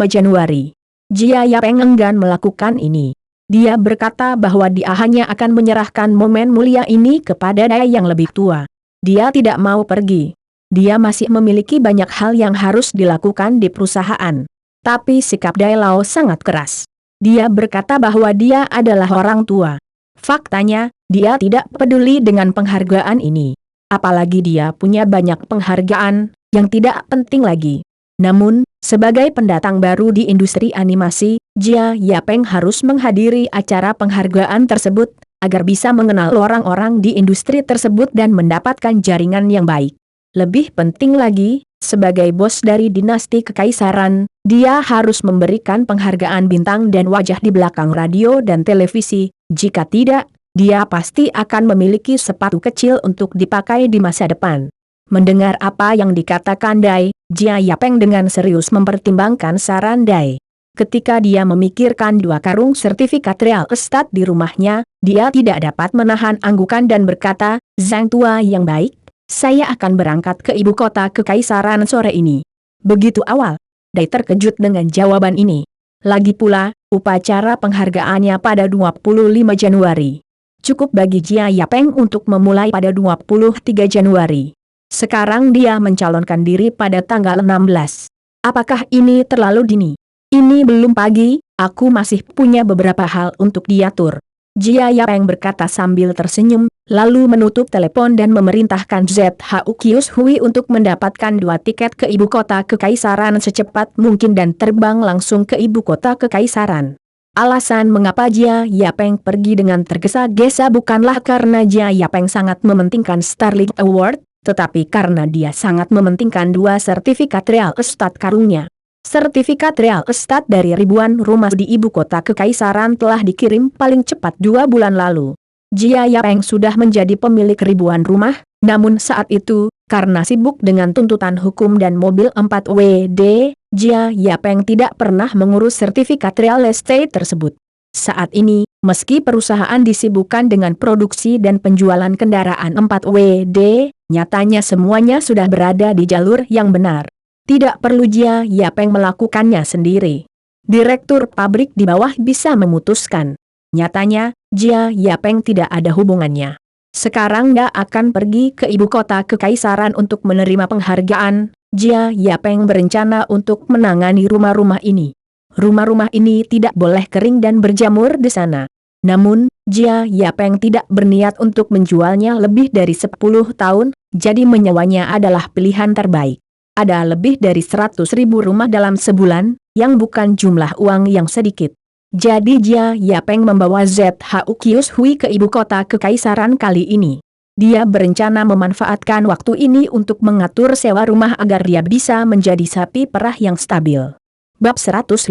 Januari. Jia Yapeng enggan melakukan ini. Dia berkata bahwa dia hanya akan menyerahkan momen mulia ini kepada Dai yang lebih tua. Dia tidak mau pergi. dia masih memiliki banyak hal yang harus dilakukan di perusahaan. Tapi sikap Dai Lao sangat keras. Dia berkata bahwa dia adalah orang tua. Faktanya, dia tidak peduli dengan penghargaan ini. Apalagi dia punya banyak penghargaan, yang tidak penting lagi. Namun, sebagai pendatang baru di industri animasi, Jia Yapeng harus menghadiri acara penghargaan tersebut, agar bisa mengenal orang-orang di industri tersebut dan mendapatkan jaringan yang baik. Lebih penting lagi, sebagai bos dari dinasti kekaisaran, dia harus memberikan penghargaan bintang dan wajah di belakang radio dan televisi. Jika tidak, dia pasti akan memiliki sepatu kecil untuk dipakai di masa depan. Mendengar apa yang dikatakan Dai, Jia Yapeng dengan serius mempertimbangkan saran Dai. Ketika dia memikirkan 2 karung sertifikat real estate di rumahnya, dia tidak dapat menahan anggukan dan berkata, "Zhang tua yang baik, saya akan berangkat ke ibu kota kekaisaran sore ini." Begitu awal, Dai terkejut dengan jawaban ini. Lagi pula, upacara penghargaannya pada 25 Januari. Cukup bagi Jia Yapeng untuk memulai pada 23 Januari. Sekarang dia mencalonkan diri pada tanggal 16. Apakah ini terlalu dini? Ini belum pagi, aku masih punya beberapa hal untuk diatur. Jia Yapeng berkata sambil tersenyum, lalu menutup telepon dan memerintahkan ZHU Kius Hui untuk mendapatkan 2 tiket ke ibu kota kekaisaran secepat mungkin dan terbang langsung ke ibu kota kekaisaran. Alasan mengapa Jia Yapeng pergi dengan tergesa-gesa bukanlah karena Jia Yapeng sangat mementingkan Starling Award, tetapi karena dia sangat mementingkan 2 sertifikat real estate karungnya. Sertifikat real estate dari ribuan rumah di ibu kota kekaisaran telah dikirim paling cepat 2 bulan lalu. Jia Yapeng sudah menjadi pemilik ribuan rumah, namun saat itu, karena sibuk dengan tuntutan hukum dan mobil 4WD, Jia Yapeng tidak pernah mengurus sertifikat real estate tersebut. Saat ini, meski perusahaan disibukkan dengan produksi dan penjualan kendaraan 4WD, nyatanya semuanya sudah berada di jalur yang benar. Tidak perlu Jia Yapeng melakukannya sendiri. Direktur pabrik di bawah bisa memutuskan. Nyatanya, Jia Yapeng tidak ada hubungannya. Sekarang dia akan pergi ke ibu kota kekaisaran untuk menerima penghargaan. Jia Yapeng berencana untuk menangani rumah-rumah ini. Rumah-rumah ini tidak boleh kering dan berjamur di sana. Namun, Jia Yapeng tidak berniat untuk menjualnya lebih dari 10 tahun, jadi menyewanya adalah pilihan terbaik. Ada lebih dari 100.000 rumah dalam sebulan, yang bukan jumlah uang yang sedikit. Jadi Jia Yapeng membawa ZHU Kius Hui ke ibu kota kekaisaran kali ini. Dia berencana memanfaatkan waktu ini untuk mengatur sewa rumah agar dia bisa menjadi sapi perah yang stabil. Bab 115.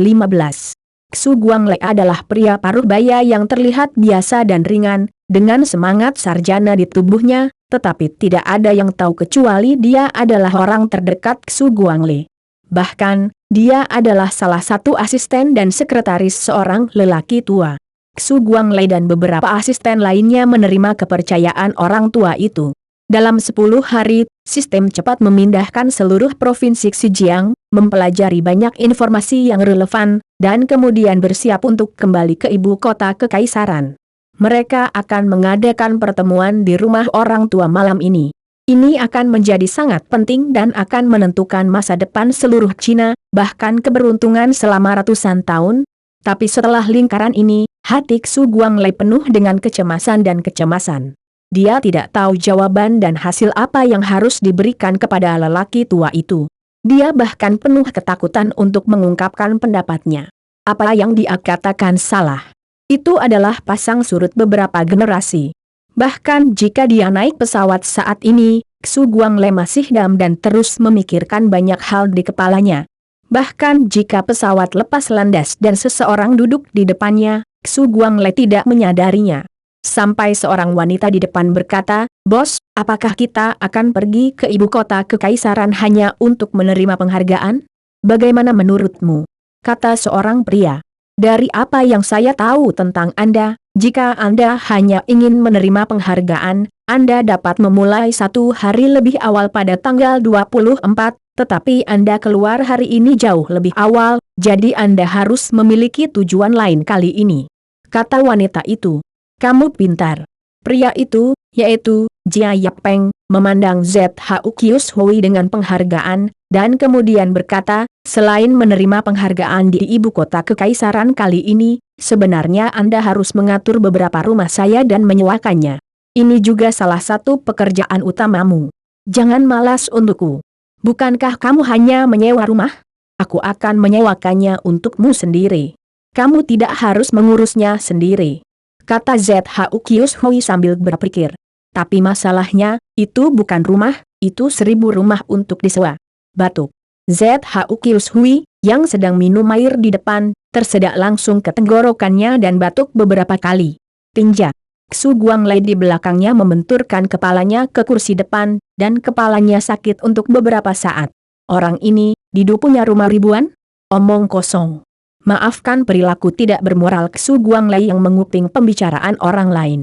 Xu Guanglei adalah pria paruh baya yang terlihat biasa dan ringan, dengan semangat sarjana di tubuhnya, tetapi tidak ada yang tahu kecuali dia adalah orang terdekat Xu Guanglei. Bahkan, dia adalah salah satu asisten dan sekretaris seorang lelaki tua. Xu Guanglei dan beberapa asisten lainnya menerima kepercayaan orang tua itu. Dalam 10 hari, sistem cepat memindahkan seluruh provinsi Xinjiang, mempelajari banyak informasi yang relevan, dan kemudian bersiap untuk kembali ke ibu kota kekaisaran. Mereka akan mengadakan pertemuan di rumah orang tua malam ini. Ini akan menjadi sangat penting dan akan menentukan masa depan seluruh Cina, bahkan keberuntungan selama ratusan tahun. Tapi setelah lingkaran ini, hati Xu Guanglei penuh dengan kecemasan dan kecemasan. Dia tidak tahu jawaban dan hasil apa yang harus diberikan kepada lelaki tua itu. Dia bahkan penuh ketakutan untuk mengungkapkan pendapatnya. Apa yang dia katakan salah. Itu adalah pasang surut beberapa generasi. Bahkan jika dia naik pesawat saat ini, Xu Guanglei masih diam dan terus memikirkan banyak hal di kepalanya. Bahkan jika pesawat lepas landas dan seseorang duduk di depannya, Xu Guanglei tidak menyadarinya. Sampai seorang wanita di depan berkata, "Bos, apakah kita akan pergi ke ibu kota kekaisaran hanya untuk menerima penghargaan? Bagaimana menurutmu?" Kata seorang pria. "Dari apa yang saya tahu tentang Anda, jika Anda hanya ingin menerima penghargaan, Anda dapat memulai 1 hari lebih awal pada tanggal 24, tetapi Anda keluar hari ini jauh lebih awal, jadi Anda harus memiliki tujuan lain kali ini." Kata wanita itu. "Kamu pintar." Pria itu, yaitu Jia Yapeng memandang ZHU Kius Hui dengan penghargaan, dan kemudian berkata, selain menerima penghargaan di ibu kota kekaisaran kali ini, sebenarnya Anda harus mengatur beberapa rumah saya dan menyewakannya. Ini juga salah satu pekerjaan utamamu. Jangan malas untukku. Bukankah kamu hanya menyewa rumah? Aku akan menyewakannya untukmu sendiri. Kamu tidak harus mengurusnya sendiri, kata ZHU Kius Hui sambil berpikir. Tapi masalahnya, itu bukan rumah, itu 1000 rumah untuk disewa. Batuk. ZHU Kius Hui, yang sedang minum air di depan, tersedak langsung ke tenggorokannya dan batuk beberapa kali. Tinja. Xu Guanglei di belakangnya membenturkan kepalanya ke kursi depan, dan kepalanya sakit untuk beberapa saat. Orang ini, Didu punya rumah ribuan? Omong kosong. Maafkan perilaku tidak bermoral Xu Guanglei yang menguping pembicaraan orang lain.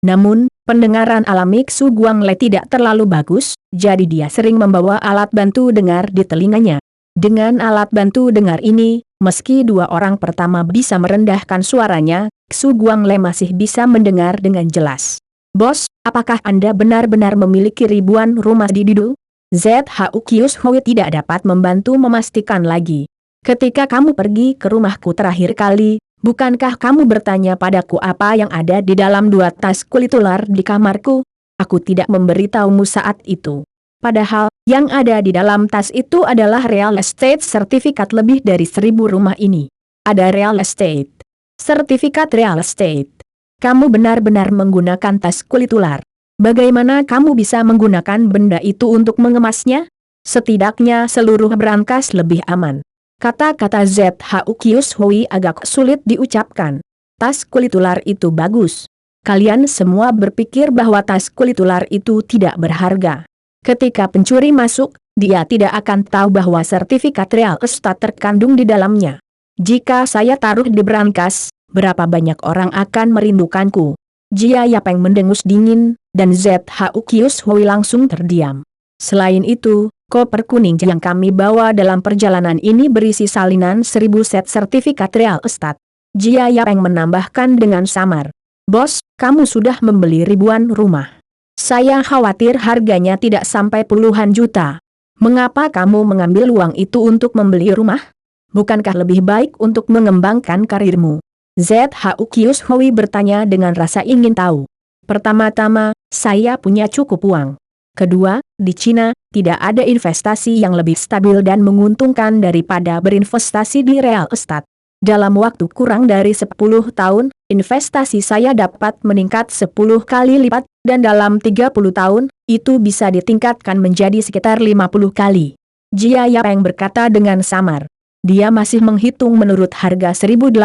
Namun, pendengaran alami Xu Guanglei tidak terlalu bagus, jadi dia sering membawa alat bantu dengar di telinganya. Dengan alat bantu dengar ini, meski dua orang pertama bisa merendahkan suaranya, Xu Guanglei masih bisa mendengar dengan jelas. Bos, apakah Anda benar-benar memiliki ribuan rumah di Didu? ZHU Kius Hui tidak dapat membantu memastikan lagi. Ketika kamu pergi ke rumahku terakhir kali, bukankah kamu bertanya padaku apa yang ada di dalam 2 tas kulit ular di kamarku? Aku tidak memberitahumu saat itu. Padahal, yang ada di dalam tas itu adalah real estate sertifikat lebih dari 1000 rumah ini. Ada real estate. Sertifikat real estate. Kamu benar-benar menggunakan tas kulit ular. Bagaimana kamu bisa menggunakan benda itu untuk mengemasnya? Setidaknya seluruh berangkas lebih aman. Kata-kata ZHU Kius Hui agak sulit diucapkan. Tas kulit ular itu bagus. Kalian semua berpikir bahwa tas kulit ular itu tidak berharga. Ketika pencuri masuk, dia tidak akan tahu bahwa sertifikat real estate terkandung di dalamnya. Jika saya taruh di berangkas, berapa banyak orang akan merindukanku? Jia Yapeng mendengus dingin, dan ZHU Kius Hui langsung terdiam. Selain itu, koper kuning yang kami bawa dalam perjalanan ini berisi salinan 1000 set sertifikat real estate. Jia Yapeng menambahkan dengan samar. Bos, kamu sudah membeli ribuan rumah. Saya khawatir harganya tidak sampai puluhan juta. Mengapa kamu mengambil uang itu untuk membeli rumah? Bukankah lebih baik untuk mengembangkan karirmu? ZHU Kius Hui bertanya dengan rasa ingin tahu. Pertama-tama, saya punya cukup uang. Kedua, di Cina, tidak ada investasi yang lebih stabil dan menguntungkan daripada berinvestasi di real estate. Dalam waktu kurang dari 10 tahun, investasi saya dapat meningkat 10 kali lipat, dan dalam 30 tahun, itu bisa ditingkatkan menjadi sekitar 50 kali. Jia Yapeng berkata dengan samar. Dia masih menghitung menurut harga 1.800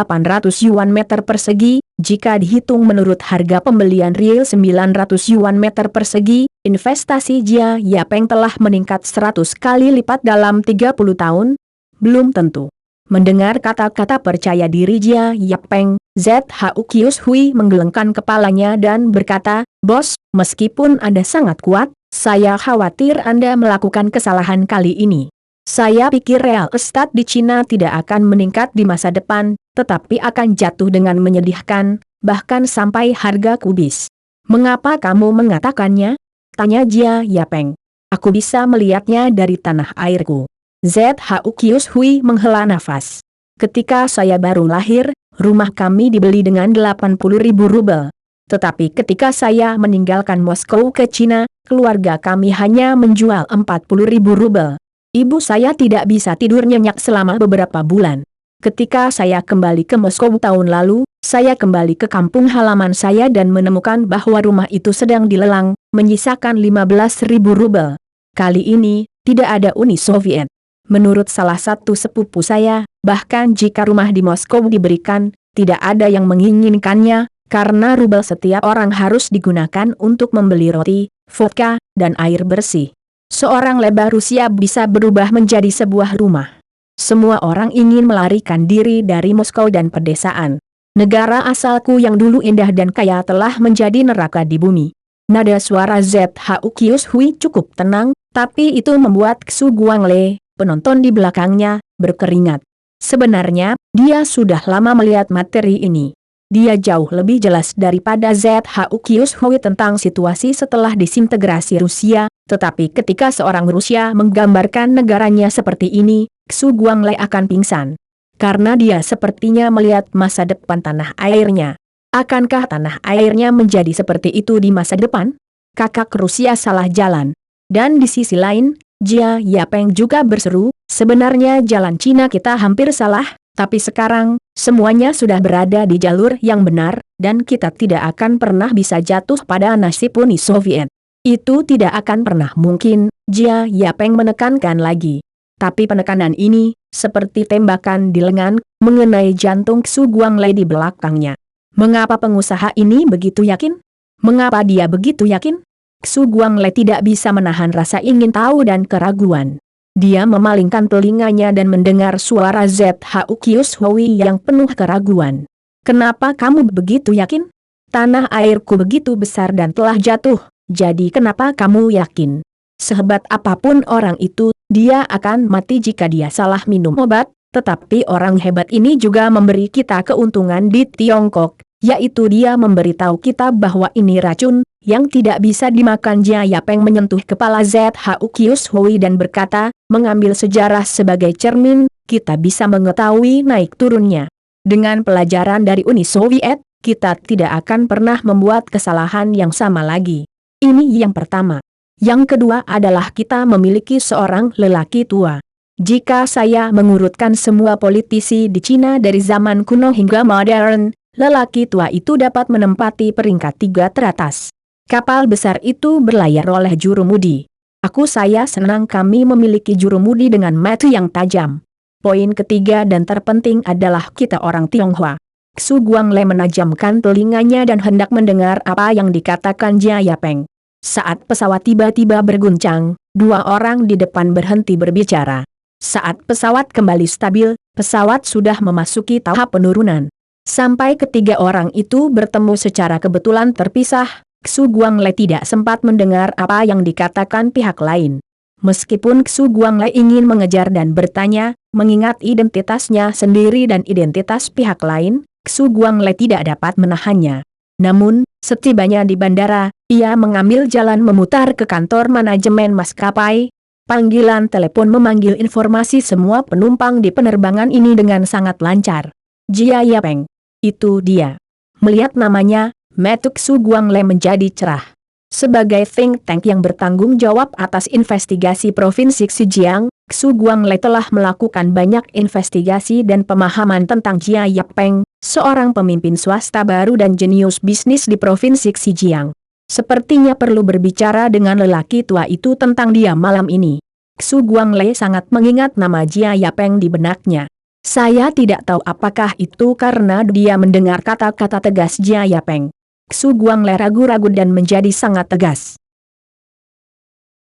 yuan meter persegi, jika dihitung menurut harga pembelian real 900 yuan meter persegi, investasi Jia Yapeng telah meningkat 100 kali lipat dalam 30 tahun? Belum tentu. Mendengar kata-kata percaya diri Jia Yapeng, ZHU Kius Hui menggelengkan kepalanya dan berkata, Bos, meskipun Anda sangat kuat, saya khawatir Anda melakukan kesalahan kali ini. Saya pikir real estate di Cina tidak akan meningkat di masa depan, tetapi akan jatuh dengan menyedihkan, bahkan sampai harga kubis. Mengapa kamu mengatakannya? Tanya Jia Yapeng. Aku bisa melihatnya dari tanah airku. ZHU Kius Hui menghela nafas. Ketika saya baru lahir, rumah kami dibeli dengan 80.000 rubel. Tetapi ketika saya meninggalkan Moskow ke Cina, keluarga kami hanya menjual 40.000 rubel. Ibu saya tidak bisa tidur nyenyak selama beberapa bulan. Ketika saya kembali ke Moskow tahun lalu, saya kembali ke kampung halaman saya dan menemukan bahwa rumah itu sedang dilelang, menyisakan 15.000 rubel. Kali ini, tidak ada Uni Soviet. Menurut salah satu sepupu saya, bahkan jika rumah di Moskow diberikan, tidak ada yang menginginkannya, karena rubel setiap orang harus digunakan untuk membeli roti, vodka, dan air bersih. Seorang lebar Rusia bisa berubah menjadi sebuah rumah. Semua orang ingin melarikan diri dari Moskow dan pedesaan. Negara asalku yang dulu indah dan kaya telah menjadi neraka di bumi. Nada suara ZHU Kius Hui cukup tenang, tapi itu membuat Xu Guanglei, penonton di belakangnya, berkeringat. Sebenarnya, dia sudah lama melihat materi ini. Dia jauh lebih jelas daripada ZHU Kyushui tentang situasi setelah disintegrasi Rusia, tetapi ketika seorang Rusia menggambarkan negaranya seperti ini, Xu Guanglai akan pingsan. Karena dia sepertinya melihat masa depan tanah airnya. Akankah tanah airnya menjadi seperti itu di masa depan? Kakak Rusia salah jalan. Dan di sisi lain, Jia Yapeng juga berseru, sebenarnya jalan Cina kita hampir salah, tapi sekarang, semuanya sudah berada di jalur yang benar, dan kita tidak akan pernah bisa jatuh pada nasib Uni Soviet. Itu tidak akan pernah mungkin, Jia Yapeng menekankan lagi. Tapi penekanan ini, seperti tembakan di lengan, mengenai jantung Xu Guanglai di belakangnya. Mengapa pengusaha ini begitu yakin? Mengapa dia begitu yakin? Xu Guanglai tidak bisa menahan rasa ingin tahu dan keraguan. Dia memalingkan telinganya dan mendengar suara ZHU Kyushui yang penuh keraguan. Kenapa kamu begitu yakin? Tanah airku begitu besar dan telah jatuh, jadi kenapa kamu yakin? Sehebat apapun orang itu, dia akan mati jika dia salah minum obat, tetapi orang hebat ini juga memberi kita keuntungan di Tiongkok, yaitu dia memberitahu kita bahwa ini racun, yang tidak bisa dimakan. Jia Yapeng menyentuh kepala ZHU Kyushui dan berkata, mengambil sejarah sebagai cermin, kita bisa mengetahui naik turunnya. Dengan pelajaran dari Uni Soviet, kita tidak akan pernah membuat kesalahan yang sama lagi. Ini yang pertama. Yang kedua adalah kita memiliki seorang lelaki tua. Jika saya mengurutkan semua politisi di Cina dari zaman kuno hingga modern, lelaki tua itu dapat menempati peringkat 3 teratas. Kapal besar itu berlayar oleh jurumudi. Saya senang kami memiliki jurumudi dengan mata yang tajam. Poin ketiga dan terpenting adalah kita orang Tionghoa. Xu Guanglai menajamkan telinganya dan hendak mendengar apa yang dikatakan Jia Yapeng. Saat pesawat tiba-tiba berguncang, dua orang di depan berhenti berbicara. Saat pesawat kembali stabil, pesawat sudah memasuki tahap penurunan. Sampai ketiga orang itu bertemu secara kebetulan terpisah, Xu Guanglai tidak sempat mendengar apa yang dikatakan pihak lain. Meskipun Xu Guanglai ingin mengejar dan bertanya, mengingat identitasnya sendiri dan identitas pihak lain, Xu Guanglai tidak dapat menahannya. Namun, setibanya di bandara, ia mengambil jalan memutar ke kantor manajemen maskapai. Panggilan telepon memanggil informasi semua penumpang di penerbangan ini dengan sangat lancar. Jia Yapeng. Itu dia. Melihat namanya, mata Xu Guanglai menjadi cerah. Sebagai think tank yang bertanggung jawab atas investigasi Provinsi Xinjiang, Xu Guanglai telah melakukan banyak investigasi dan pemahaman tentang Jia Yapeng, seorang pemimpin swasta baru dan jenius bisnis di Provinsi Xinjiang. Sepertinya perlu berbicara dengan lelaki tua itu tentang dia malam ini. Xu Guanglai sangat mengingat nama Jia Yapeng di benaknya. Saya tidak tahu apakah itu karena dia mendengar kata-kata tegas Jia Yapeng. Xu Guanglai ragu-ragu dan menjadi sangat tegas.